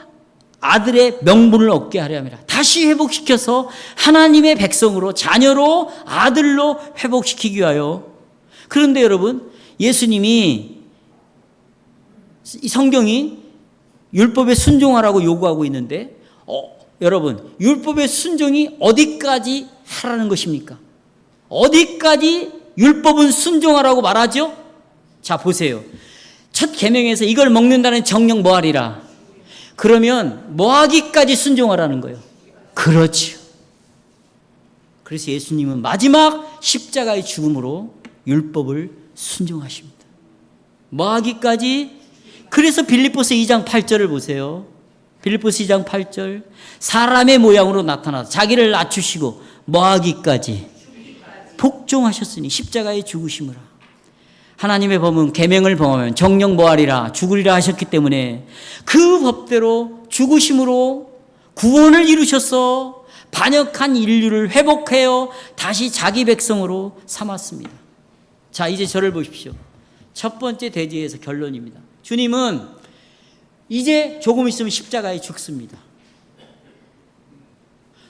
아들의 명분을 얻게 하려 함이라. 다시 회복시켜서 하나님의 백성으로, 자녀로, 아들로 회복시키기 위하여. 그런데 여러분, 예수님이, 이 성경이 율법에 순종하라고 요구하고 있는데 여러분, 율법의 순종이 어디까지 하라는 것입니까? 어디까지 율법은 순종하라고 말하죠? 자, 보세요. 첫 계명에서 이걸 먹는다는 정령 뭐하리라. 그러면 뭐하기까지 순종하라는 거예요. 그렇죠. 그래서 예수님은 마지막 십자가의 죽음으로 율법을 순종하십니다. 뭐하기까지? 그래서 빌립보서 2장 8절을 보세요. 빌립보서 2장 8절, 사람의 모양으로 나타나서 자기를 낮추시고 뭐하기까지? 복종하셨으니 십자가에 죽으심으로. 하나님의 법은 계명을 범하면 정령 뭐하리라, 죽으리라 하셨기 때문에 그 법대로 죽으심으로 구원을 이루셔서 반역한 인류를 회복하여 다시 자기 백성으로 삼았습니다. 자, 이제 저를 보십시오. 첫 번째 대지에서 결론입니다. 주님은 이제 조금 있으면 십자가에 죽습니다.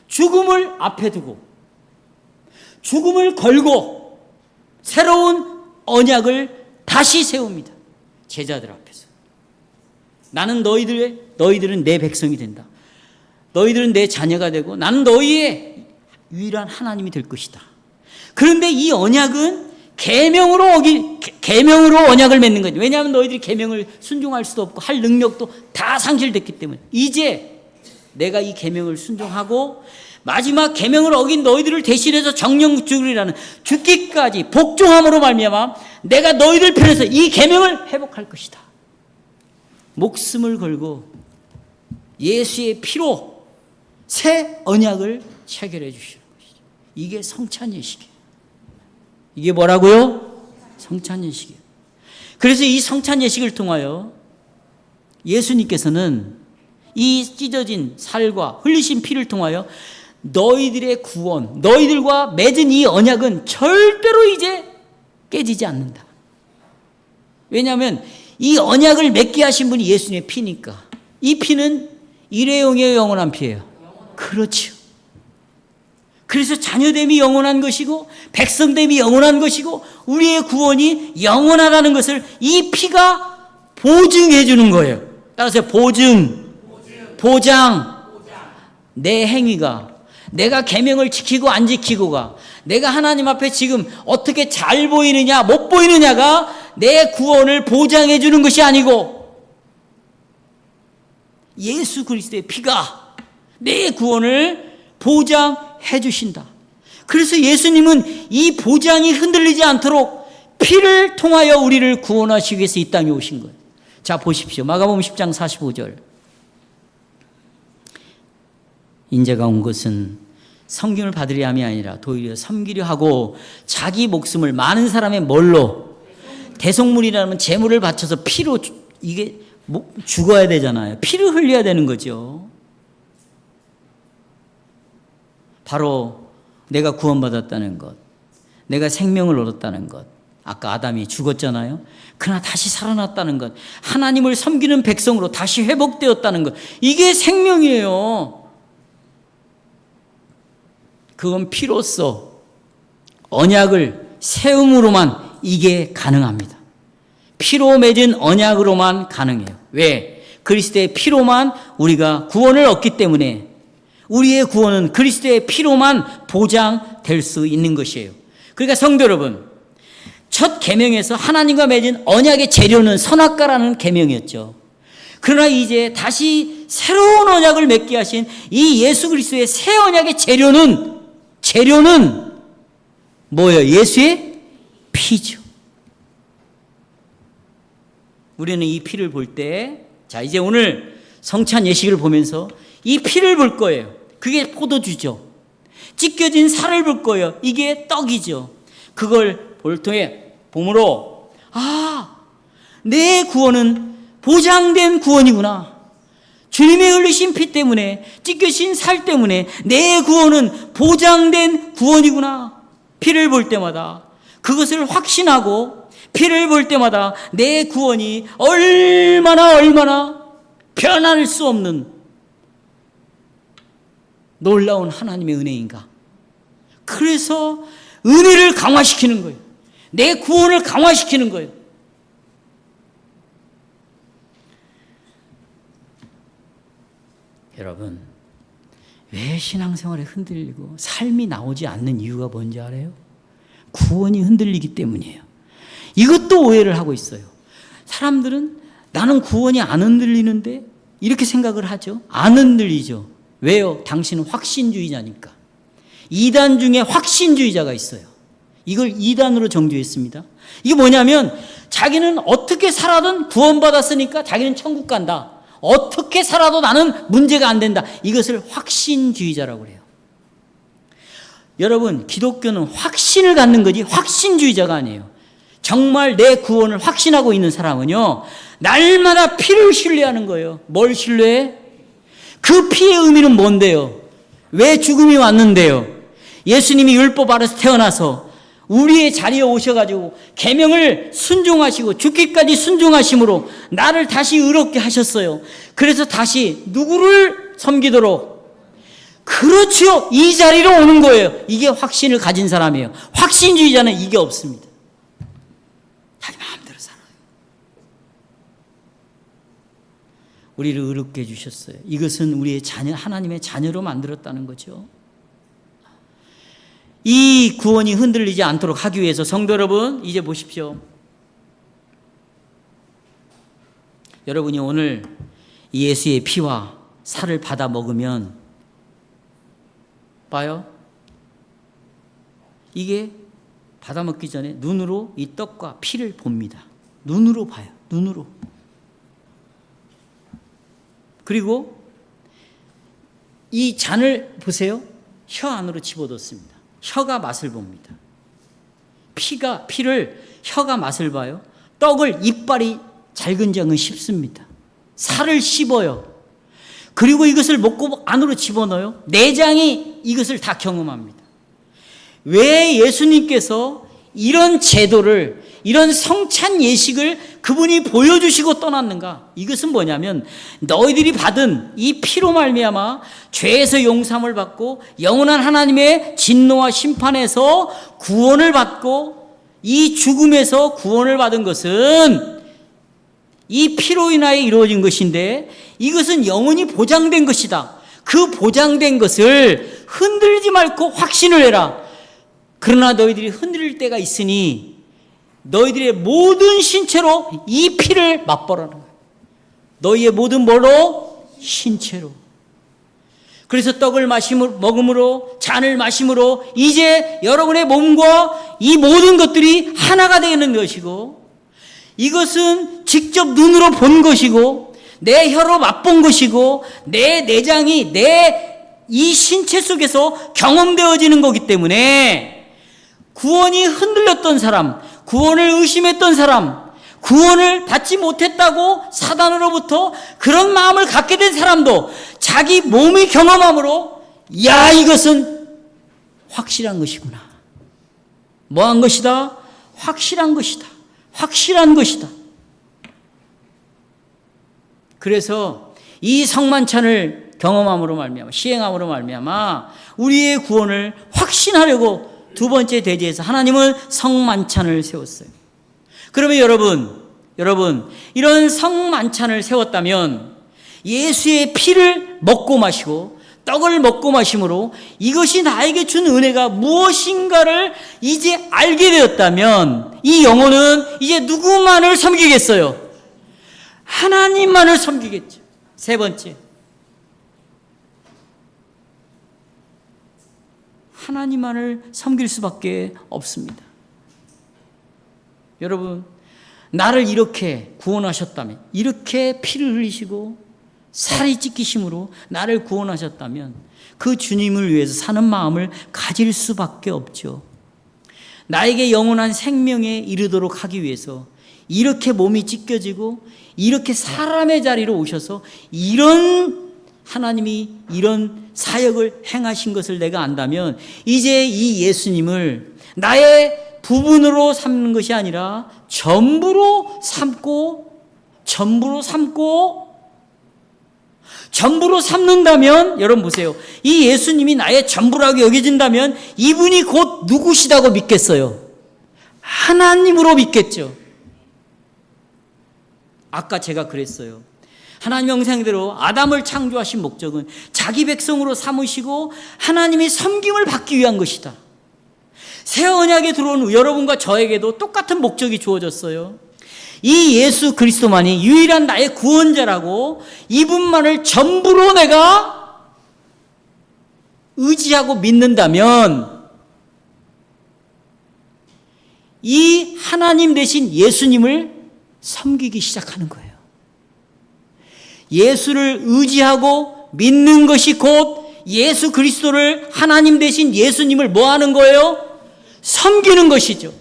죽음을 앞에 두고 죽음을 걸고 새로운 언약을 다시 세웁니다. 제자들 앞에서. 나는 너희들은 내 백성이 된다. 너희들은 내 자녀가 되고 나는 너희의 유일한 하나님이 될 것이다. 그런데 이 언약은 계명으로 언약을 맺는 거죠. 왜냐하면 너희들이 계명을 순종할 수도 없고 할 능력도 다 상실됐기 때문에 이제 내가 이 계명을 순종하고 마지막 계명을 어긴 너희들을 대신해서 정령 죽으리라는 죽기까지 복종함으로 말미암아 내가 너희들 편에서 이 계명을 회복할 것이다. 목숨을 걸고 예수의 피로 새 언약을 체결해 주시는 것이죠. 이게 성찬예식이에요. 이게 뭐라고요? 성찬예식이에요. 그래서 이 성찬예식을 통하여 예수님께서는 이 찢어진 살과 흘리신 피를 통하여 너희들의 구원, 너희들과 맺은 이 언약은 절대로 이제 깨지지 않는다. 왜냐하면 이 언약을 맺게 하신 분이 예수님의 피니까. 이 피는 일회용의 영원한 피예요. 그렇죠. 그래서 자녀됨이 영원한 것이고 백성됨이 영원한 것이고 우리의 구원이 영원하다는 것을 이 피가 보증해 주는 거예요. 따라서 보장. 내 행위가 내가 계명을 지키고 안 지키고가 내가 하나님 앞에 지금 어떻게 잘 보이느냐 못 보이느냐가 내 구원을 보장해 주는 것이 아니고 예수 그리스도의 피가 내 구원을 보장해 주신다. 그래서 예수님은 이 보장이 흔들리지 않도록 피를 통하여 우리를 구원하시기 위해서 이 땅에 오신 거예요. 자, 보십시오. 마가복음 10장 45절. 인자가 온 것은 섬김을 받으려 함이 아니라 도리어 섬기려 하고 자기 목숨을 많은 사람의 뭘로? 대속물이라면 제물을 바쳐서 피로 이게 죽어야 되잖아요. 피를 흘려야 되는 거죠. 바로 내가 구원받았다는 것, 내가 생명을 얻었다는 것, 아까 아담이 죽었잖아요. 그러나 다시 살아났다는 것, 하나님을 섬기는 백성으로 다시 회복되었다는 것, 이게 생명이에요. 그건 피로써 언약을 세움으로만 이게 가능합니다. 피로 맺은 언약으로만 가능해요. 왜? 그리스도의 피로만 우리가 구원을 얻기 때문에 우리의 구원은 그리스도의 피로만 보장될 수 있는 것이에요. 그러니까 성도 여러분, 첫 계명에서 하나님과 맺은 언약의 재료는 선악과라는 계명이었죠. 그러나 이제 다시 새로운 언약을 맺게 하신 이 예수 그리스도의 새 언약의 재료는 재료는 뭐예요? 예수의 피죠. 우리는 이 피를 볼 때, 자, 이제 오늘 성찬 예식을 보면서 이 피를 볼 거예요. 그게 포도주죠. 찢겨진 살을 볼 거예요. 이게 떡이죠. 그걸 볼통에 봄으로, 내 구원은 보장된 구원이구나. 주님의 흘리신 피 때문에, 찢겨진 살 때문에 내 구원은 보장된 구원이구나. 피를 볼 때마다 그것을 확신하고, 피를 볼 때마다 내 구원이 얼마나 변할 수 없는 놀라운 하나님의 은혜인가. 그래서 은혜를 강화시키는 거예요. 내 구원을 강화시키는 거예요. 여러분, 왜 신앙생활에 흔들리고 삶이 나오지 않는 이유가 뭔지 알아요? 구원이 흔들리기 때문이에요. 이것도 오해를 하고 있어요. 사람들은 나는 구원이 안 흔들리는데 이렇게 생각을 하죠. 안 흔들리죠. 왜요? 당신은 확신주의자니까. 2단 중에 확신주의자가 있어요. 이걸 2단으로 정죄했습니다. 이게 뭐냐면 자기는 어떻게 살아든 구원받았으니까 자기는 천국 간다. 어떻게 살아도 나는 문제가 안 된다. 이것을 확신주의자라고 그래요. 여러분, 기독교는 확신을 갖는 거지 확신주의자가 아니에요. 정말 내 구원을 확신하고 있는 사람은요, 날마다 피를 신뢰하는 거예요. 뭘 신뢰해? 그 피의 의미는 뭔데요? 왜 죽음이 왔는데요? 예수님이 율법 아래서 태어나서 우리의 자리에 오셔가지고 계명을 순종하시고 죽기까지 순종하심으로 나를 다시 의롭게 하셨어요. 그래서 다시 누구를 섬기도록? 그렇죠. 이 자리로 오는 거예요. 이게 확신을 가진 사람이에요. 확신주의자는 이게 없습니다. 자기 마음대로 살아요. 우리를 의롭게 해주셨어요. 이것은 우리의 자녀, 하나님의 자녀로 만들었다는 거죠. 이 구원이 흔들리지 않도록 하기 위해서 성도 여러분, 이제 보십시오. 여러분이 오늘 예수의 피와 살을 받아 먹으면 봐요. 이게 받아 먹기 전에 눈으로 이 떡과 피를 봅니다. 눈으로 봐요. 눈으로. 그리고 이 잔을 보세요. 혀 안으로 집어넣습니다. 혀가 맛을 봅니다. 피를 혀가 맛을 봐요. 떡을 이빨이 잘근장은 씹습니다. 살을 씹어요. 그리고 이것을 먹고 안으로 집어넣어요. 내장이 이것을 다 경험합니다. 왜 예수님께서 이런 제도를, 이런 성찬 예식을 그분이 보여주시고 떠났는가? 이것은 뭐냐면 너희들이 받은 이 피로 말미암아 죄에서 용서함을 받고 영원한 하나님의 진노와 심판에서 구원을 받고 이 죽음에서 구원을 받은 것은 이 피로 인하여 이루어진 것인데 이것은 영원히 보장된 것이다. 그 보장된 것을 흔들지 말고 확신을 해라. 그러나 너희들이 흔들릴 때가 있으니 너희들의 모든 신체로 이 피를 맛보라는 거예요. 너희의 모든 뭐로? 신체로. 그래서 떡을 먹음으로, 잔을 마심으로 이제 여러분의 몸과 이 모든 것들이 하나가 되는 것이고, 이것은 직접 눈으로 본 것이고 내 혀로 맛본 것이고 내 내장이 내 이 신체 속에서 경험되어지는 거기 때문에 구원이 흔들렸던 사람, 구원을 의심했던 사람, 구원을 받지 못했다고 사단으로부터 그런 마음을 갖게 된 사람도 자기 몸이 경험함으로 야, 이것은 확실한 것이구나. 뭐한 것이다? 확실한 것이다. 확실한 것이다. 그래서 이 성만찬을 경험함으로 말미암아, 시행함으로 말미암아 우리의 구원을 확신하려고 두 번째 대지에서 하나님은 성만찬을 세웠어요. 그러면 여러분 이런 성만찬을 세웠다면 예수의 피를 먹고 마시고 떡을 먹고 마심으로 이것이 나에게 준 은혜가 무엇인가를 이제 알게 되었다면 이 영혼은 이제 누구만을 섬기겠어요? 하나님만을 섬기겠죠. 세 번째, 하나님만을 섬길 수밖에 없습니다. 여러분, 나를 이렇게 구원하셨다면, 이렇게 피를 흘리시고 살이 찢기심으로 나를 구원하셨다면 그 주님을 위해서 사는 마음을 가질 수밖에 없죠. 나에게 영원한 생명에 이르도록 하기 위해서 이렇게 몸이 찢겨지고 이렇게 사람의 자리로 오셔서 이런 하나님이 이런 사역을 행하신 것을 내가 안다면 이제 이 예수님을 나의 부분으로 삼는 것이 아니라 전부로 삼는다면, 여러분 보세요. 이 예수님이 나의 전부라고 여겨진다면 이분이 곧 누구시다고 믿겠어요? 하나님으로 믿겠죠. 아까 제가 그랬어요. 하나님 형상대로 아담을 창조하신 목적은 자기 백성으로 삼으시고 하나님의 섬김을 받기 위한 것이다. 새 언약에 들어온 여러분과 저에게도 똑같은 목적이 주어졌어요. 이 예수 그리스도만이 유일한 나의 구원자라고 이분만을 전부로 내가 의지하고 믿는다면 이 하나님 대신 예수님을 섬기기 시작하는 거예요. 예수를 의지하고 믿는 것이 곧 예수 그리스도를 하나님 대신 예수님을 뭐 하는 거예요? 섬기는 것이죠.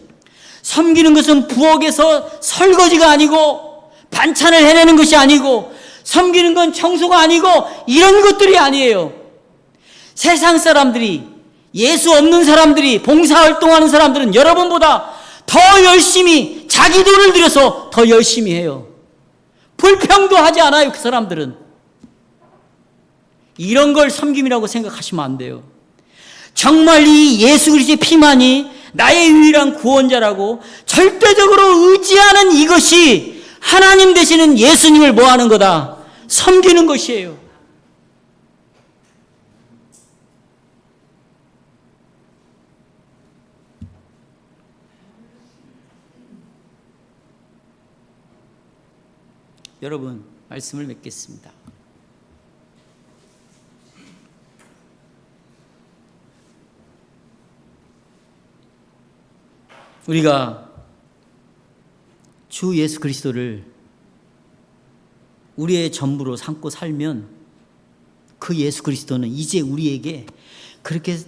섬기는 것은 부엌에서 설거지가 아니고 반찬을 해내는 것이 아니고 섬기는 건 청소가 아니고 이런 것들이 아니에요. 세상 사람들이, 예수 없는 사람들이, 봉사활동하는 사람들은 여러분보다 더 열심히 자기 돈을 들여서 더 열심히 해요. 불평도 하지 않아요. 그 사람들은. 이런 걸 섬김이라고 생각하시면 안 돼요. 정말 이 예수 그리스도의 피만이 나의 유일한 구원자라고 절대적으로 의지하는 이것이 하나님 되시는 예수님을 뭐하는 거다? 섬기는 것이에요. 여러분, 말씀을 맺겠습니다. 우리가 주 예수 그리스도를 우리의 전부로 삼고 살면 그 예수 그리스도는 이제 우리에게 그렇게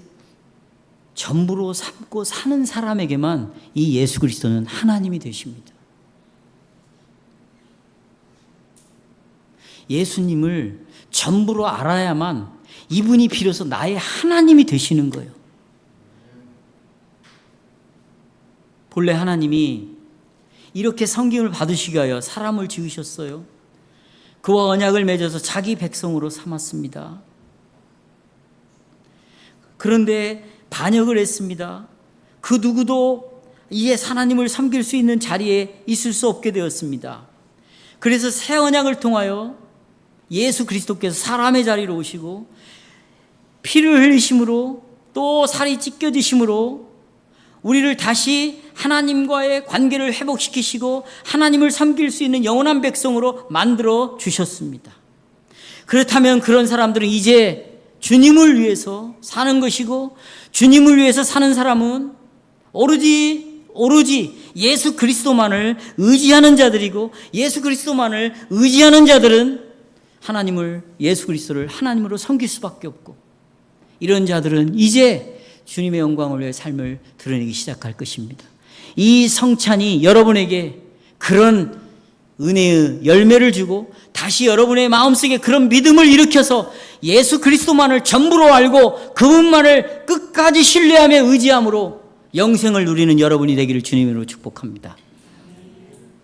전부로 삼고 사는 사람에게만 이 예수 그리스도는 하나님이 되십니다. 예수님을 전부로 알아야만 이분이 비로소 나의 하나님이 되시는 거예요. 본래 하나님이 이렇게 섬김을 받으시기 위하여 사람을 지으셨어요. 그와 언약을 맺어서 자기 백성으로 삼았습니다. 그런데 반역을 했습니다. 그 누구도 이제 하나님을 섬길 수 있는 자리에 있을 수 없게 되었습니다. 그래서 새 언약을 통하여 예수 그리스도께서 사람의 자리로 오시고 피를 흘리심으로 또 살이 찢겨지심으로 우리를 다시 하나님과의 관계를 회복시키시고 하나님을 섬길 수 있는 영원한 백성으로 만들어 주셨습니다. 그렇다면 그런 사람들은 이제 주님을 위해서 사는 것이고 주님을 위해서 사는 사람은 오로지 예수 그리스도만을 의지하는 자들이고 예수 그리스도만을 의지하는 자들은 하나님을, 예수 그리스도를 하나님으로 섬길 수밖에 없고 이런 자들은 이제 주님의 영광을 위해 삶을 드러내기 시작할 것입니다. 이 성찬이 여러분에게 그런 은혜의 열매를 주고 다시 여러분의 마음속에 그런 믿음을 일으켜서 예수 그리스도만을 전부로 알고 그분만을 끝까지 신뢰하며 의지함으로 영생을 누리는 여러분이 되기를 주님으로 축복합니다.